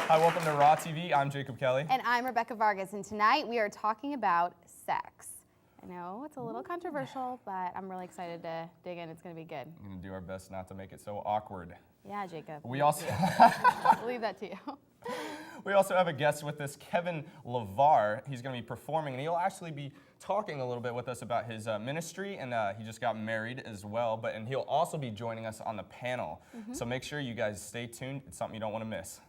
Hi, welcome to Raw TV. I'm Jacob Kelly. And I'm Rebecca Vargas, and tonight we are talking about sex. I know it's a little controversial, but I'm really excited to dig in. It's going to be good. We're going to do our best not to make it so awkward. Yeah, Jacob. We also We'll leave that to you. We also have a guest with us, Kevin Levar. He's going to be performing, and he'll actually be talking a little bit with us about his ministry, and he just got married as well. And he'll also be joining us on the panel. So make sure you guys stay tuned. It's something you don't want to miss.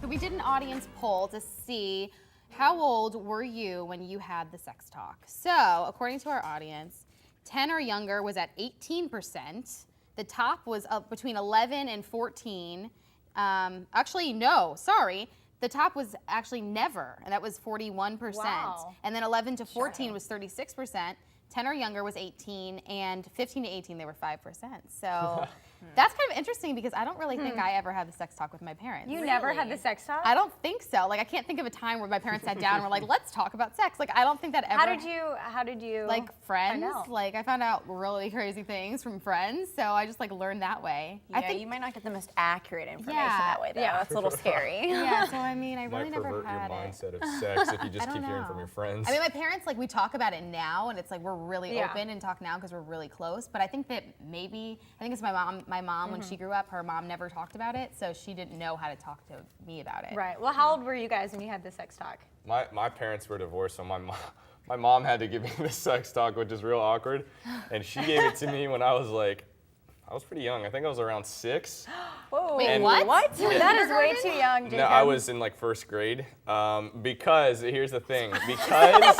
We did an audience poll to see how old were you when you had the sex talk. So, according to our audience, 10 or younger was at 18%. The top was up between 11 and 14. Actually, no, sorry. The top was actually never, and that was 41%. Wow. And then 11 to 14 was 36%. 10 or younger was 18, and 15 to 18, they were 5%. So that's kind of interesting because I don't really think I ever had the sex talk with my parents. You never had the sex talk? I don't think so. Like, I can't think of a time where my parents sat down and were like, let's talk about sex. Like, I don't think that ever. How did you Like, friends. find out? Like, I found out really crazy things from friends, so I just, like, learned that way. Yeah, I think you might not get the most accurate information Yeah. that way, though. Yeah. It's a little scary. Yeah, so I mean, I really Might never pervert your had it. mindset of sex if you just I keep don't hearing know. from your friends. I mean, my parents, like, we talk about it now, and it's like we're really Yeah. open and talk now because we're really close. But I think that maybe, I think it's my mom. My mom, when she grew up, her mom never talked about it, so she didn't know how to talk to me about it. Right. Well, how old were you guys when you had the sex talk? My parents were divorced, so my mom had to give me the sex talk, which is real awkward. And she gave it to me when I was pretty young. I think I was around 6. Whoa. Wait, And- what? What? That is way too young, Jacob. No, I was in like 1st grade. Because here's the thing, because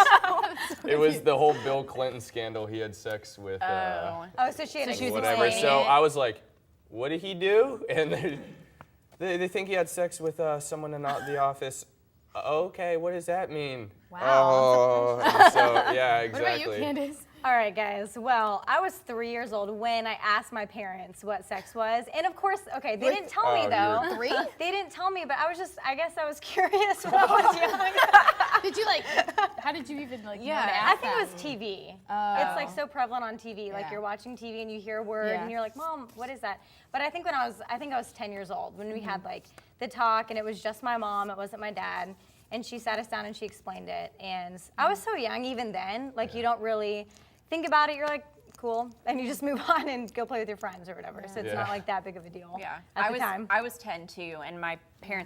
it was the whole Bill Clinton scandal. He had sex with Oh, so she had So she was whatever. explaining So it. I was like, what did he do? And they think he had sex with someone in the office. Okay, what does that mean? Wow. Oh, and so yeah, What about exactly. you, Candace? All right, guys. Well, I was 3 years old when I asked my parents what sex was. And of course, okay, they didn't tell me Oh, though. you're- 3? They didn't tell me, but I guess I was curious when I was young. Did you like? How did you even like? know to I ask think them? it was TV. Oh. It's like so prevalent on TV. Like Yeah. you're watching TV and you hear a word Yeah. and you're like, Mom, what is that? But I think I think I was 10 years old when we had like the talk and it was just my mom, it wasn't my dad. And she sat us down and she explained it. And I was so young even then, like you don't really think about it. You're like, cool. And you just move on and go play with your friends or whatever. So it's Yeah. not like that big of a deal Yeah, at the time. I was 10 too, and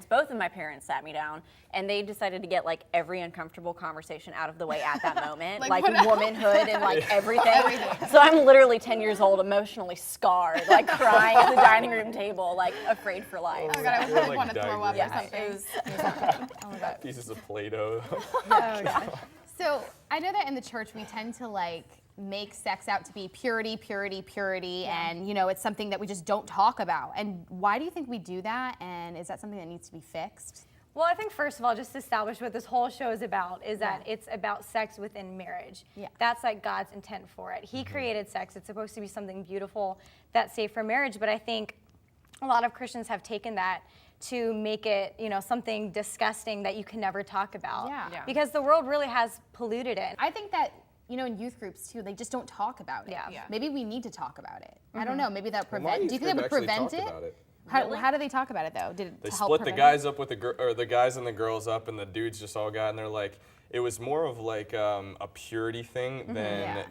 both of my parents sat me down, and they decided to get like every uncomfortable conversation out of the way at that moment, Like, like what- womanhood and like everything. So I'm literally 10 years old, emotionally scarred, like crying at the dining room table, like afraid for life. Oh my god, I We're, would like, want to throw up or digressing. something. It was Oh my god. Pieces of Play-Doh. Oh, gosh. So I know that in the church we tend to like make sex out to be purity, purity, purity, and you know it's something that we just don't talk about. And why do you think we do that? And is that something that needs to be fixed? Well, I think first of all, just to establish what this whole show is about is that it's about sex within marriage. Yeah. That's like God's intent for it. He created sex. It's supposed to be something beautiful that's safe for marriage. But I think a lot of Christians have taken that to make it, you know, something disgusting that you can never talk about. Yeah. Yeah. Because the world really has polluted it. I think that, you know, in youth groups too, they just don't talk about it. Yeah. Yeah. Maybe we need to talk about it. I don't know. Maybe that My prevent. Do you youth think that group would actually prevent talked it? about it. How do they talk about it though? Did it They to help split the prevent guys it? up with the guys and the girls up, and the dudes just all got, and they're like, it was more of like a purity thing than Yeah.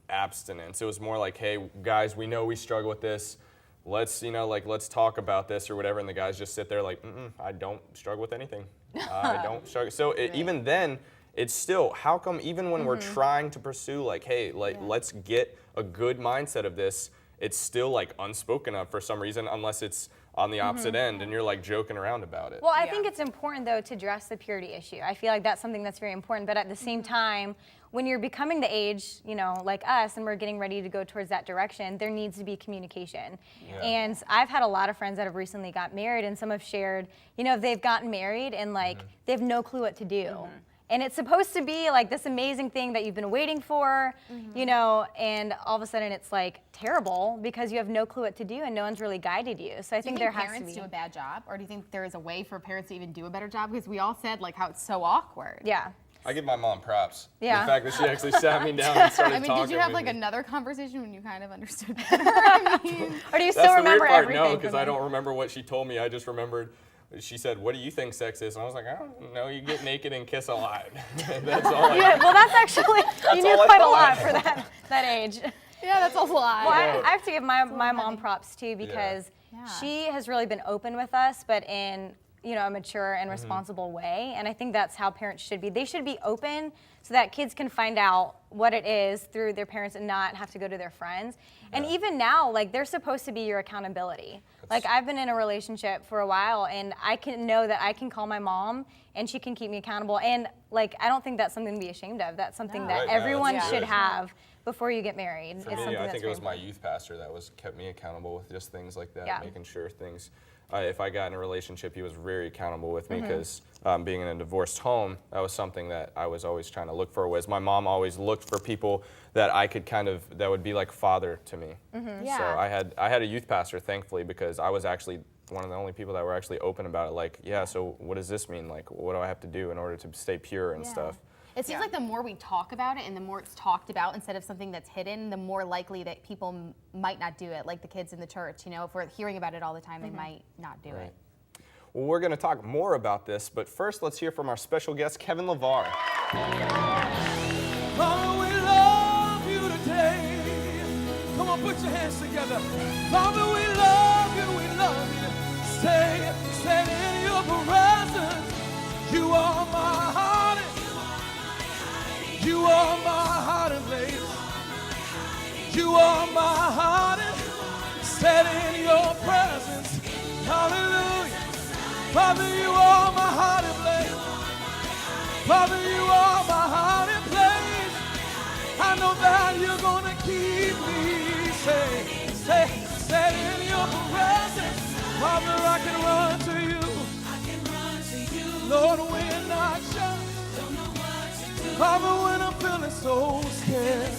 abstinence. It was more like, hey guys, we know we struggle with this. Let's let's talk about this or whatever, and the guys just sit there like, I don't struggle with anything. I don't struggle. So even then, it's still, how come even when we're trying to pursue like, hey, let's get a good mindset of this, it's still like unspoken of for some reason, unless it's on the opposite end, and you're like joking around about it. Well, I think it's important though to address the purity issue. I feel like that's something that's very important. But at the same time, when you're becoming the age, you know, like us, and we're getting ready to go towards that direction, there needs to be communication. Yeah. And I've had a lot of friends that have recently got married, and some have shared, you know, they've gotten married and like they have no clue what to do. And it's supposed to be like this amazing thing that you've been waiting for, you know, and all of a sudden it's like terrible because you have no clue what to do and no one's really guided you. So I think there has to be. Do you think parents do a bad job, or do you think there is a way for parents to even do a better job? Because we all said like how it's so awkward. Yeah. I give my mom props. Yeah. The fact that she actually sat me down and started I mean, talking did you have with like me. another conversation when you kind of understood better? I mean, Or do you That's still the remember weird part. everything? No, because from I it? don't remember what she told me. I just remembered. She said, "What do you think sex is?" And I was like, "I don't know. You get naked and kiss a lot." That's all. Yeah, well, that's actually, you knew all I quite a thought. lot for that age. yeah, that's a lot. Well, I have to give my mom props too because Yeah. she has really been open with us, but in, you know, a mature and responsible way. And I think that's how parents should be. They should be open so that kids can find out what it is through their parents and not have to go to their friends. And even now, like, they're supposed to be your accountability. Like, I've been in a relationship for a while, and I can know that I can call my mom and she can keep me accountable. And like, I don't think that's something to be ashamed of. That's something that Right, no, everyone that's should good. have before you get married. For It's me, something I that's think it very was my important. youth pastor that kept me accountable with just things like that, Yeah. making sure things. If I got in a relationship, he was very accountable with me Mm-hmm. because being in a divorced home, that was something that I was always trying to look for. Was my mom always looked for people that I could that would be like father to me. Yeah. So I had a youth pastor, thankfully, because I was actually one of the only people that were actually open about it. Like, yeah, so what does this mean? Like, what do I have to do in order to stay pure and Yeah. stuff? It seems like the more we talk about it and the more it's talked about instead of something that's hidden, the more likely that people might not do it, like the kids in the church. You know, if we're hearing about it all the time, they might not do it. Well, we're going to talk more about this, but first let's hear from our special guest, Kevin Levar. Father, we love you today. Come on, put your hands together. Father, we love you, we love you. Stay in your presence. You are my heart. You are my hiding place. You are my hiding. Stay in your presence. Hallelujah. Father, you are my hiding place. Father, you are my hiding place. I know that you're gonna keep me safe. Stay in your presence. Father, I can run to you. Lord, when I shut. Father, when I'm feeling so scared.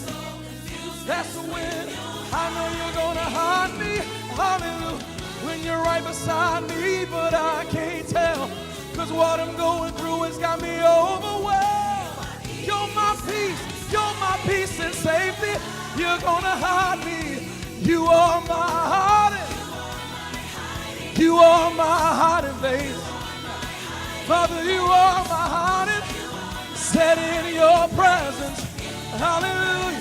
That's when I know you're gonna hide me. Hallelujah. When you're right beside me, but I can't tell. Cause what I'm going through has got me overwhelmed. You're my peace and safety. You're gonna hide me. You are my hiding. You are my hiding place. Father, you are my hiding. Set in your presence. Hallelujah.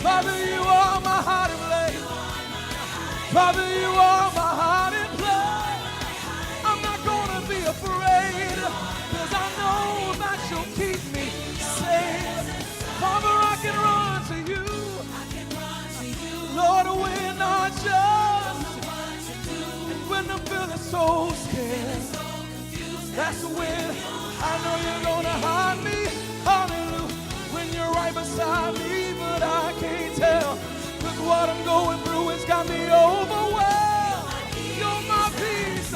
Father, you are my hiding place. Father, you are my hiding place. I'm not gonna be afraid, cause I know that you'll keep me safe. Father, I can run to you. Lord, when I just, and when I'm feeling so scared, that's when I know you're gonna hide me. Hallelujah. When you're right beside me, but I can't tell. Cause what I'm going through has got me overwhelmed. You're my peace.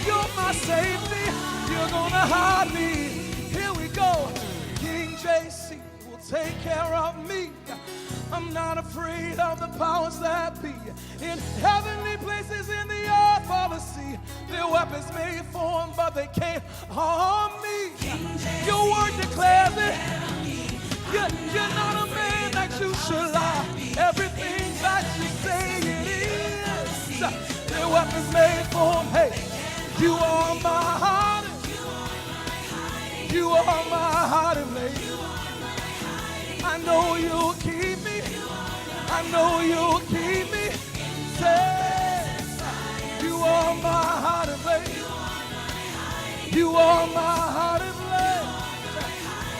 You're my safety. You're gonna hide me. Here we go. King JC will take care of me. I'm not afraid of the powers that be. In heavenly places in the earth, all the sea. Their weapons may form, but they can't harm me. Your word declares it. You're not a man that you should lie. Everything that you say it is. Their weapons may form. Hey, you are my heart. You are my hiding place. I know you'll keep me. I know you'll keep me safe. You are my hiding place. You are my hiding place.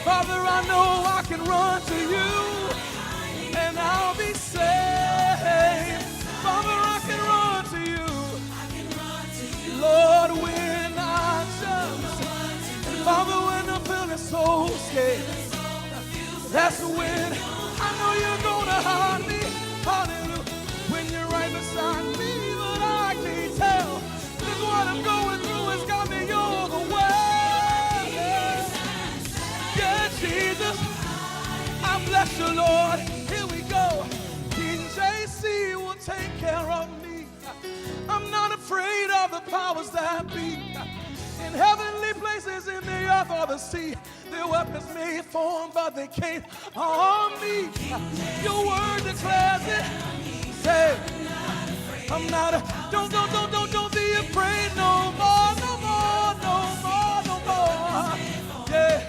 Father, I know I can run to you and I'll be safe. Father, I can run to you. so scared. That's when I know you're gonna hide me. Hallelujah. When you're right beside me, but I can't tell. Cause what I'm going through has got me overwhelmed. Yeah, Jesus, I bless you, Lord. Here we go. DJC will take care of me. I'm not afraid of the powers that be. In heavenly places, in the earth or the sea, their weapons may form, but they can't harm me. Your word declares it. Say, I'm not don't be afraid no more, no more, no more, no more. Yeah,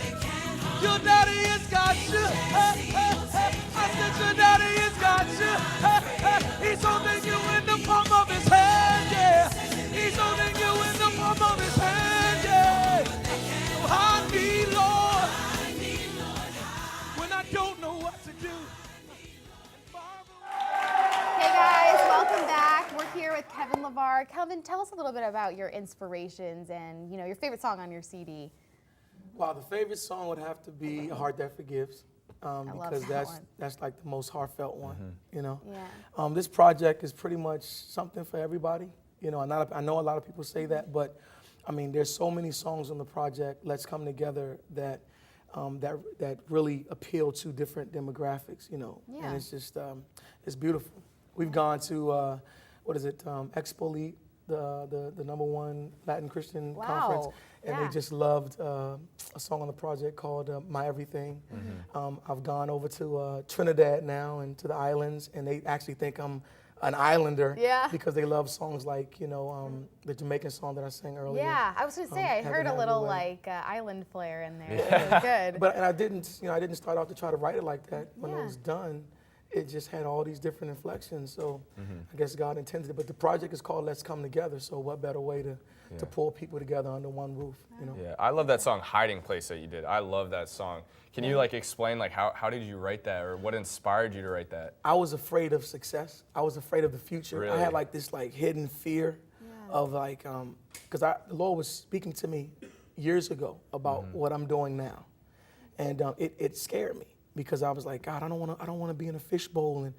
your daddy has got you. I said your daddy has got you. He's holding you in the palm of his hand, yeah. He's holding you in the palm of his hand, yeah. So hide me, Lord, when I don't know what to do. Hey guys, welcome back. We're here with Kevin Levar. Kelvin, tell us a little bit about your inspirations and your favorite song on your CD. Wow, the favorite song would have to be "A Heart That Forgives," because that one. that's like the most heartfelt one. Yeah. This project is pretty much something for everybody. I know a lot of people say that, but I mean, there's so many songs on the project. Let's come together that really appeal to different demographics. Yeah. And it's just it's beautiful. We've gone to Expo, the #1 Latin Christian conference, and Yeah. they just loved a song on the project called "My Everything." I've gone over to Trinidad now and to the islands, and they actually think I'm an islander because they love songs like the Jamaican song that I sang earlier. Yeah, I was going to say, I heard a Heaven Have little Your Way. island flair in there. It was good. But I didn't start out to try to write it like that. When it was done, it just had all these different inflections. So I guess God intended it. But the project is called "Let's Come Together." So what better way to pull people together under one roof? Yeah, I love that song "Hiding Place" that you did. I love that song. Can you explain how did you write that, or what inspired you to write that? I was afraid of success. I was afraid of the future. Really? I had this hidden fear of because the Lord was speaking to me years ago about what I'm doing now, and it scared me because I was like, God, I don't want to be in a fishbowl, and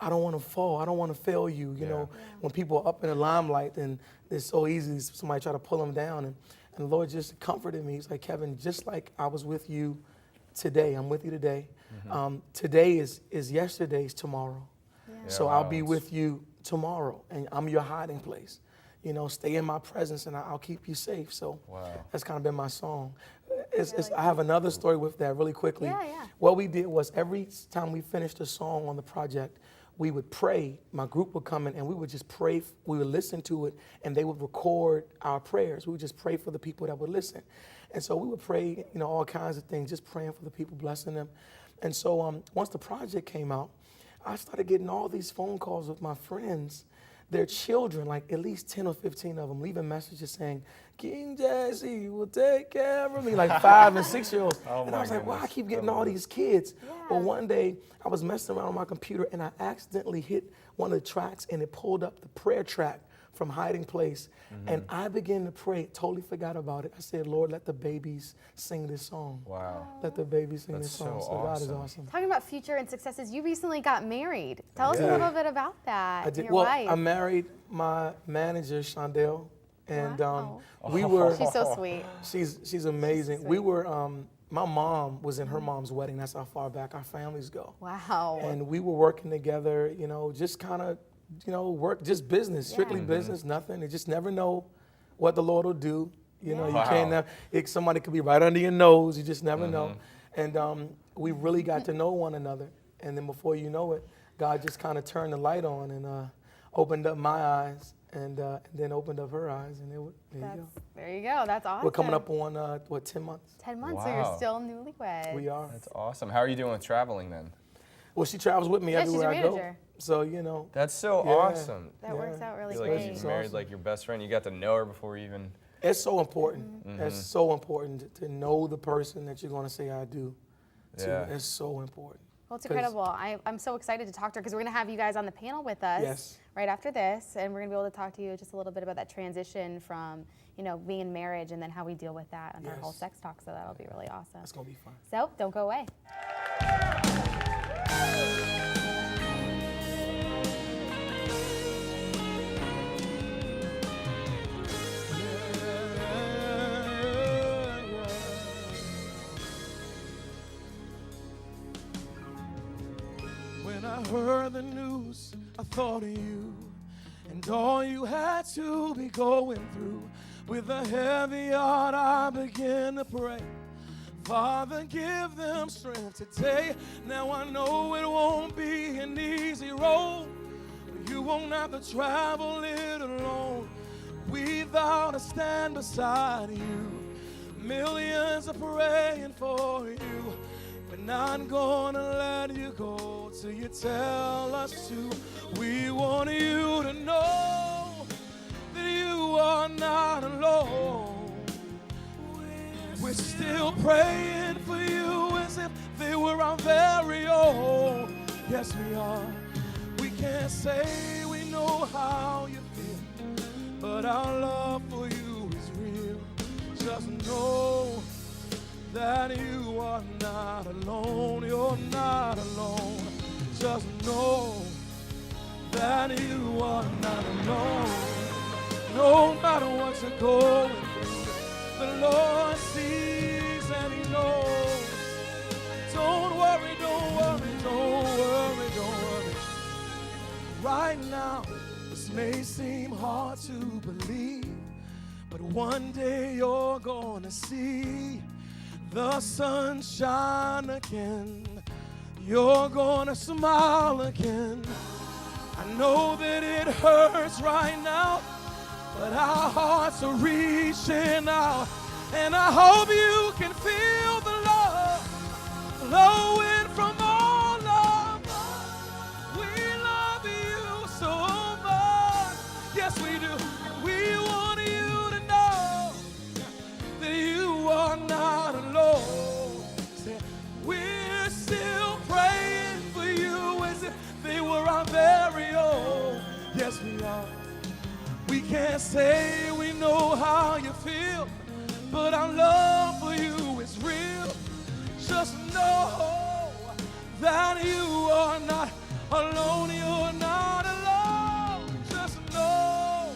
I don't want to fall. I don't want to fail you. You know, when people are up in the limelight, then it's so easy somebody try to pull them down, and the Lord just comforted me. He's like, Kevin, just like I was with you today, I'm with you today. Today is yesterday's tomorrow. So I'll be with you tomorrow, and I'm your hiding place. Stay in my presence, and I'll keep you safe. So that's kind of been my song. I have another story with that really quickly. What we did was every time we finished a song on the project, we would pray. My group would come in, and we would just pray. We would listen to it, and they would record our prayers. We would just pray for the people that would listen. And so we would pray, all kinds of things, just praying for the people, blessing them. And so once the project came out, I started getting all these phone calls with my friends, their children, like at least 10 or 15 of them, leaving messages saying, King Jesse will take care of me, like 5 and 6 year olds. And I was like, wow, I keep getting all these kids. Well, one day I was messing around on my computer, and I accidentally hit one of the tracks, and it pulled up the prayer track from Hiding Place. And I began to pray, totally forgot about it. I said, Lord, let the babies sing this song. Wow. Let the babies sing That's this song. so So God is awesome. awesome. Talking about future and successes, you recently got married. Tell us a little bit about that. I did. Your Well, wife. I married my manager, Shondell, and Wow. we were. She's so sweet. She's amazing. We were. My mom was in her mom's wedding. That's how far back our families go. Wow. And we were working together. Just kind of, work, just business, strictly business, nothing. You just never know what the Lord will do. You can't never. Somebody could be right under your nose. You just never know. And we really got to know one another. And then before you know it, God just kind of turned the light on and opened up my eyes, and then opened up her eyes, and there you go. There you go. That's awesome. We're coming up on 10 months? 10 months, so you're still newlyweds. We are. That's awesome. How are you doing with traveling then? Well, she travels with me Yeah, she's everywhere your I go. manager. So That's so Yeah. awesome. That works out really I feel like great. you married like your best friend. You got to know her before you even. it's so important. It's so important to know the person that you're going to say I do to. Yeah. It's so important. Well, it's 'Cause- incredible. I'm so excited to talk to her because we're going to have you guys on the panel with us Yes. right after this, and we're going to be able to talk to you just a little bit about that transition from, being in marriage and then how we deal with that and our whole Yes. sex talk. So that'll be really awesome. It's gonna be fun. So don't go away. When I heard the news, I thought of you and all you had to be going through. With a heavy heart, I began to pray. Father, give them strength today. Now I know it won't be an easy road. You won't have to travel it alone. We vow to stand beside you. Millions are praying for you. We're not gonna let you go till you tell us to. We want you to know that you are not alone. We're still praying for you as if they were our very own. Yes, we are. We can't say we know how you feel, but our love for you is real. Just know that you are not alone. You're not alone. Just know that you are not alone. No matter what you're going through, the Lord sees and He knows. Don't worry, don't worry, don't worry, don't worry. Right now, this may seem hard to believe, but one day you're gonna see the sun shine again. You're gonna smile again. I know that it hurts right now, but our hearts are reaching out, and I hope you can feel the love flowing from all of us. We love you so much. Yes, we do. We want you to know that you are not alone. Say, we're still praying for you as if they were our very own. Yes, we are. We can't say we know how you feel, but our love for you is real. Just know that you are not alone. You're not alone. Just know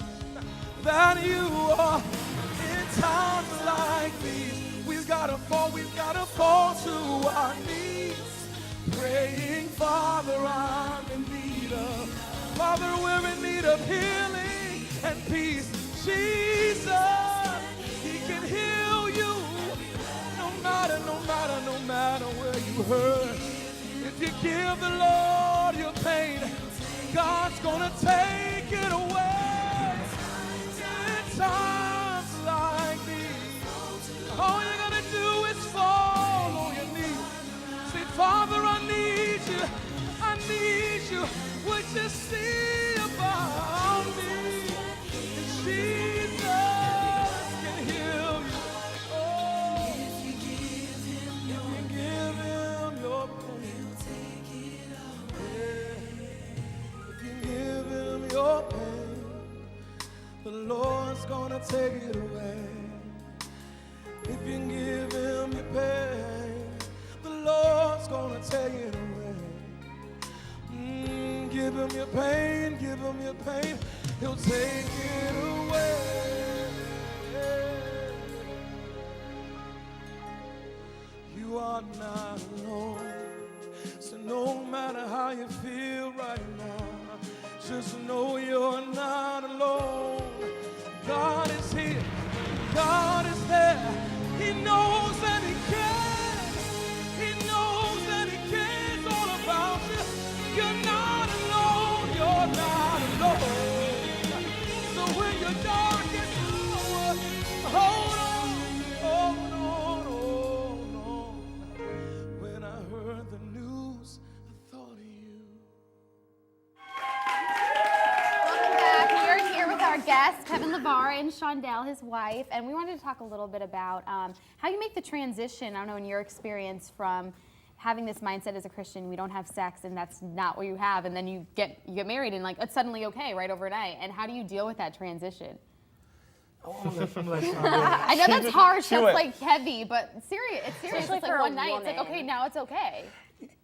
that you are. In times like these, we've got to fall to our knees, praying, Father, I'm in need of. Father, we're in need of healing and peace. Jesus, He can heal you no matter where you hurt. If you give the Lord your pain, God's gonna take it away. In times like these, all you gotta do is fall on your knees. Say, Father, I need you. I need you. Would you see about me? Jesus can heal you. Oh, if you give Him your pain, He'll take it away. If you give Him your pain, the Lord's gonna take it away. If you give Him your pain, the Lord's gonna take it away. Give Him your pain, give Him your pain, He'll take it away. You are not alone. So no matter how you feel right now, just know you're not alone. God is here, God is there. He knows and He cares. He knows and He cares all about you. You're not alone, you're not alone. So when your darkest hour, hold on, hold on. When I heard the news, I thought of you. Welcome back. We are here with our guests, Kevin Levar and Shondell, his wife, and we wanted to talk a little bit about how you make the transition, I don't know, in your experience from having this mindset as a Christian, we don't have sex and that's not what you have, and then you get married and like it's suddenly okay right overnight. And how do you deal with that transition? I'm like, I know that's harsh. That's went. like heavy, but serious. It's serious. Especially It's for like a one night. It's like, woman. okay, now it's okay.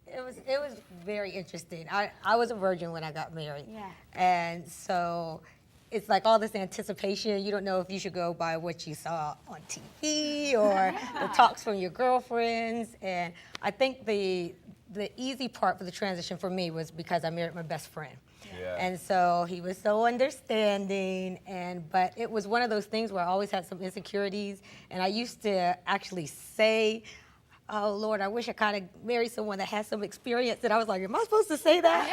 It was very interesting. I was a virgin when I got married. Yeah. And so it's like all this anticipation. You don't know if you should go by what you saw on TV or the talks from your girlfriends. And I think the easy part for the transition for me was because I married my best friend. Yeah. And so he was so understanding, but it was one of those things where I always had some insecurities, and I used to actually say, oh Lord, I wish I kind of married someone that has some experience. And I was like, am I supposed to say that?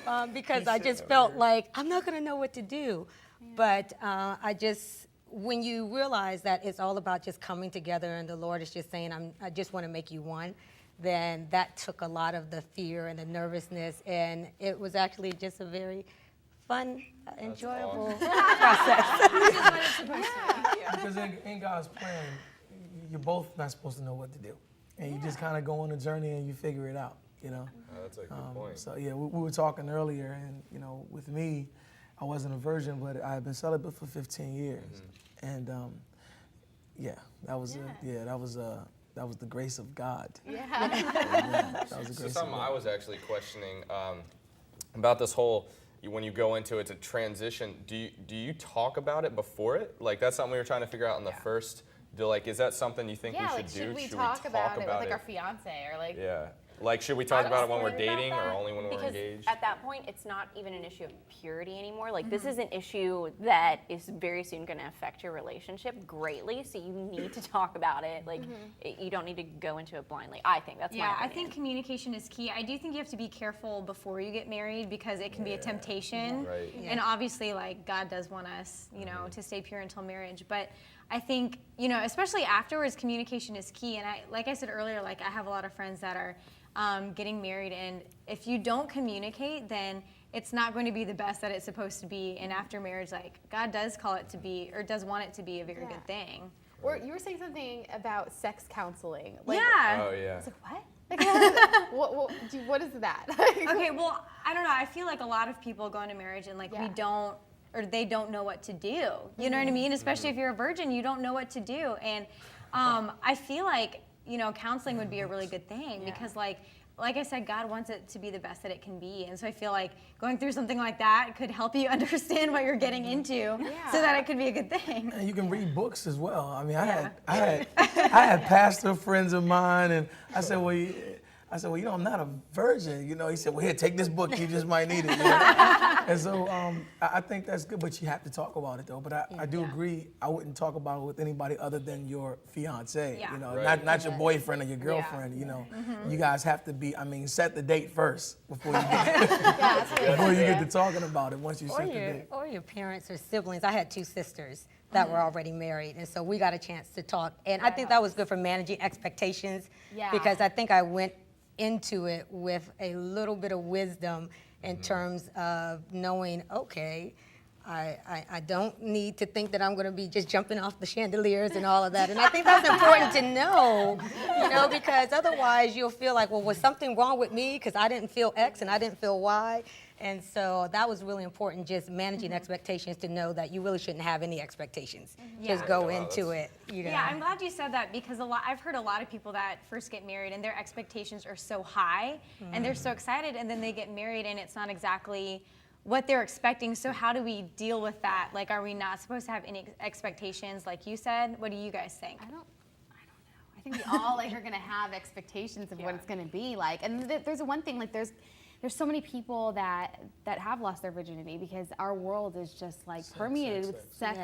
But, because I just felt like I'm not gonna know what to do. But when you realize that it's all about just coming together and the Lord is just saying, I just want to make you one, then that took a lot of the fear and the nervousness, and it was actually just a very fun, enjoyable process. because in God's plan, you're both not supposed to know what to do, and you just kind of go on a journey and you figure it out, That's a good point. So yeah, we were talking earlier, and with me, I wasn't a virgin, but I had been celibate for 15 years, and that was the grace of God. Yeah. That was the So grace of something I God. was actually questioning about this whole, when you go into it's a transition, do you talk about it before it? Like that's something we were trying to figure out in the first, is that something you think Yeah, we like should do? should we talk about it with like our fiance or like? Yeah. Like should we talk about it when we're Worried about dating or that only when we're because engaged? at that point, it's not even an issue of purity anymore. Like this is an issue that is very soon going to affect your relationship greatly. So you need to talk about it. Like you don't need to go into it blindly. I think that's my Yeah, I opinion. think communication is key. I do think you have to be careful before you get married because it can be a temptation. Right. And obviously, like, God does want us, to stay pure until marriage. But I think, especially afterwards, communication is key. And like I said earlier, like, I have a lot of friends that are getting married. And if you don't communicate, then it's not going to be the best that it's supposed to be. And after marriage, like, God does call it to be, or does want it to be a very good thing. Or you were saying something about sex counseling. Like, Yeah. Oh yeah. I was like, what? Like, what is that? Okay, well, I don't know. I feel like a lot of people go into marriage and like they don't know what to do. You know what I mean? Especially if you're a virgin, you don't know what to do. And I feel like, counseling would be a really good thing because like I said, God wants it to be the best that it can be. And so I feel like going through something like that could help you understand what you're getting into so that it could be a good thing. And you can read books as well. I mean, I had pastor friends of mine, and I said, well, I'm not a virgin. He said, well, here, take this book. You just might need it. And so I think that's good, but you have to talk about it though. But I do agree. I wouldn't talk about it with anybody other than your fiance. Yeah. Right. Not your boyfriend or your girlfriend. You guys have to be. I mean, set the date first before you get to talking about it. Once you set the date. Or your parents or siblings. I had 2 sisters that were already married, and so we got a chance to talk. And I think that was good for managing expectations because I think I went into it with a little bit of wisdom in terms of knowing, okay, I don't need to think that I'm going to be just jumping off the chandeliers and all of that. And I think that's important to know, because otherwise you'll feel like, well, was something wrong with me because I didn't feel X and I didn't feel Y? And so that was really important, just managing expectations to know that you really shouldn't have any expectations. Just go into it. Yeah, I'm glad you said that because I've heard a lot of people that first get married and their expectations are so high and they're so excited and then they get married and it's not exactly what they're expecting. So how do we deal with that? Like, are we not supposed to have any expectations like you said? What do you guys think? I don't know. I think we all are gonna have expectations of what it's gonna be like. And there's one thing, like there's so many people that have lost their virginity because our world is just like permeated with sex,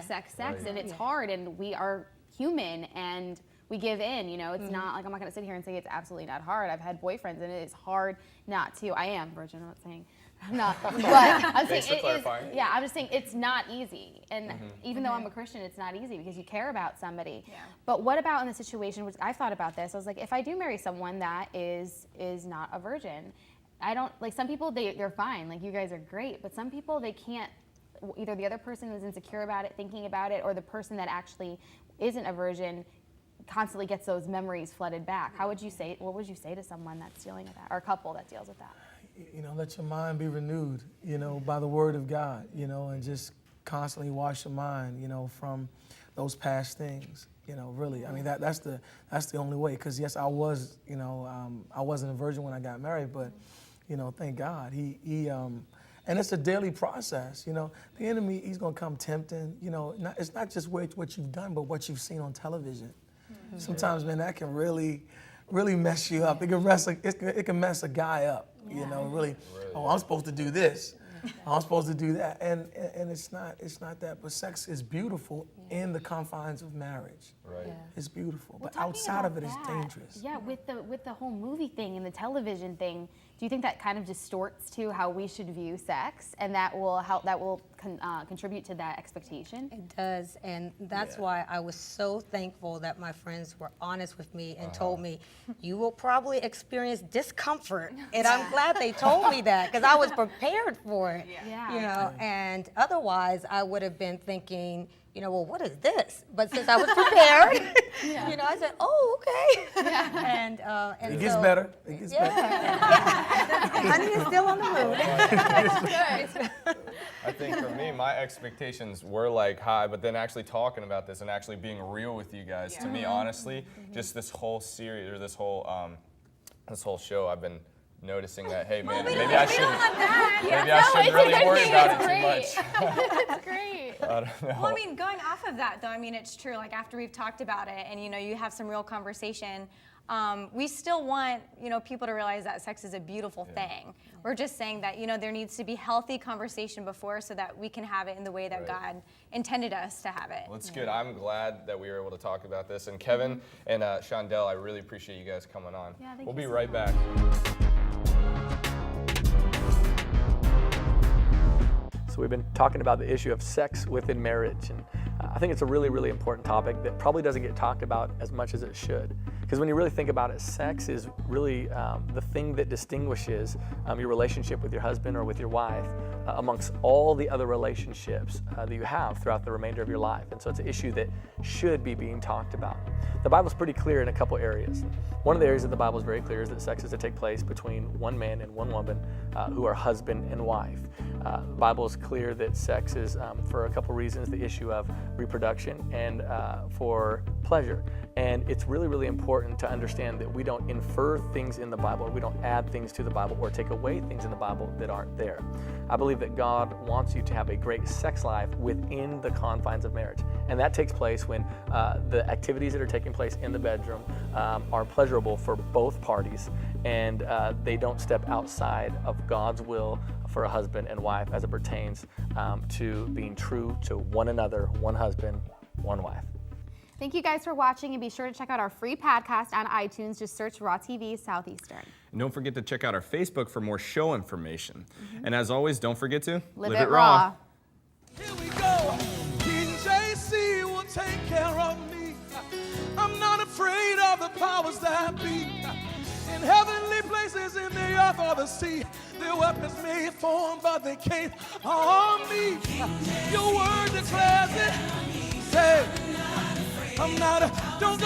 and it's hard, and we are human and we give in. It's not like I'm not gonna sit here and say it's absolutely not hard. I've had boyfriends and it is hard not to. I am virgin. I'm not saying. I'm not, but I'm saying Thanks for clarifying. Yeah, I'm just saying it's not easy, and even though I'm a Christian, it's not easy because you care about somebody. Yeah. But what about in the situation? Which I thought about this. I was like, if I do marry someone that is not a virgin, I don't like. Some people they're fine. Like you guys are great, but some people they can't. Either the other person is insecure about it, thinking about it, or the person that actually isn't a virgin constantly gets those memories flooded back. What would you say to someone that's dealing with that, or a couple that deals with that? Let your mind be renewed, by the word of God, and just constantly wash your mind, from those past things. Really. I mean, that's the only way. Because yes, I was, I wasn't a virgin when I got married, but, thank God, he and it's a daily process. The enemy, he's gonna come tempting. It's not just what you've done, but what you've seen on television. Mm-hmm. Sometimes, man, that can really mess you up. It can mess a guy up. Really. Oh, I'm supposed to do this. I'm supposed to do that, and it's not that. But sex is beautiful in the confines of marriage. Right. Yeah. It's beautiful, Well, but outside of it, it's dangerous. Yeah, with the whole movie thing and the television thing, do you think that kind of distorts to how we should view sex, and that will contribute to that expectation? It does, and that's why I was so thankful that my friends were honest with me and told me, you will probably experience discomfort, and I'm glad they told me that, because I was prepared for it. Yeah. And otherwise I would have been thinking, well, what is this? But since I was prepared, I said, oh, okay. And it gets better. It gets better. Honey is still on the move. I think for me, my expectations were like high, but then actually talking about this and actually being real with you guys, to me, honestly, just this whole series or this whole show, I've been noticing that, hey man, maybe I shouldn't really worry about it too much. That's great. I don't know. Well, I mean, going off of that, though, I mean, it's true. Like, after we've talked about it and, you have some real conversation, we still want, people to realize that sex is a beautiful thing. We're just saying that, there needs to be healthy conversation before so that we can have it in the way that God intended us to have it. Well, it's good. I'm glad that we were able to talk about this. And Kevin and Shondell, I really appreciate you guys coming on. Yeah, thank we'll you be so right much. back. So we've been talking about the issue of sex within marriage, and I think it's a really, really important topic that probably doesn't get talked about as much as it should. Because when you really think about it, sex is really the thing that distinguishes your relationship with your husband or with your wife amongst all the other relationships that you have throughout the remainder of your life. And so it's an issue that should be being talked about. The Bible's pretty clear in a couple areas. One of the areas that the Bible is very clear is that sex is to take place between one man and one woman who are husband and wife. The Bible is clear that sex is, for a couple reasons, the issue of reproduction and for pleasure. And it's really, really important to understand that we don't infer things in the Bible, or we don't add things to the Bible, or take away things in the Bible that aren't there. I believe that God wants you to have a great sex life within the confines of marriage. And that takes place when the activities that are taking place in the bedroom are pleasurable for both parties, and they don't step outside of God's will for a husband and wife as it pertains to being true to one another, one husband, one wife. Thank you guys for watching, and be sure to check out our free podcast on iTunes. Just search Raw TV Southeastern. And don't forget to check out our Facebook for more show information. And as always, don't forget to Live it raw. Here we go. DJC will take care of me. I'm not afraid of the powers that be. In heavenly places, in the earth or the sea, their weapons may form, but they can't harm me. Your word declares it. Say, I'm not a, don't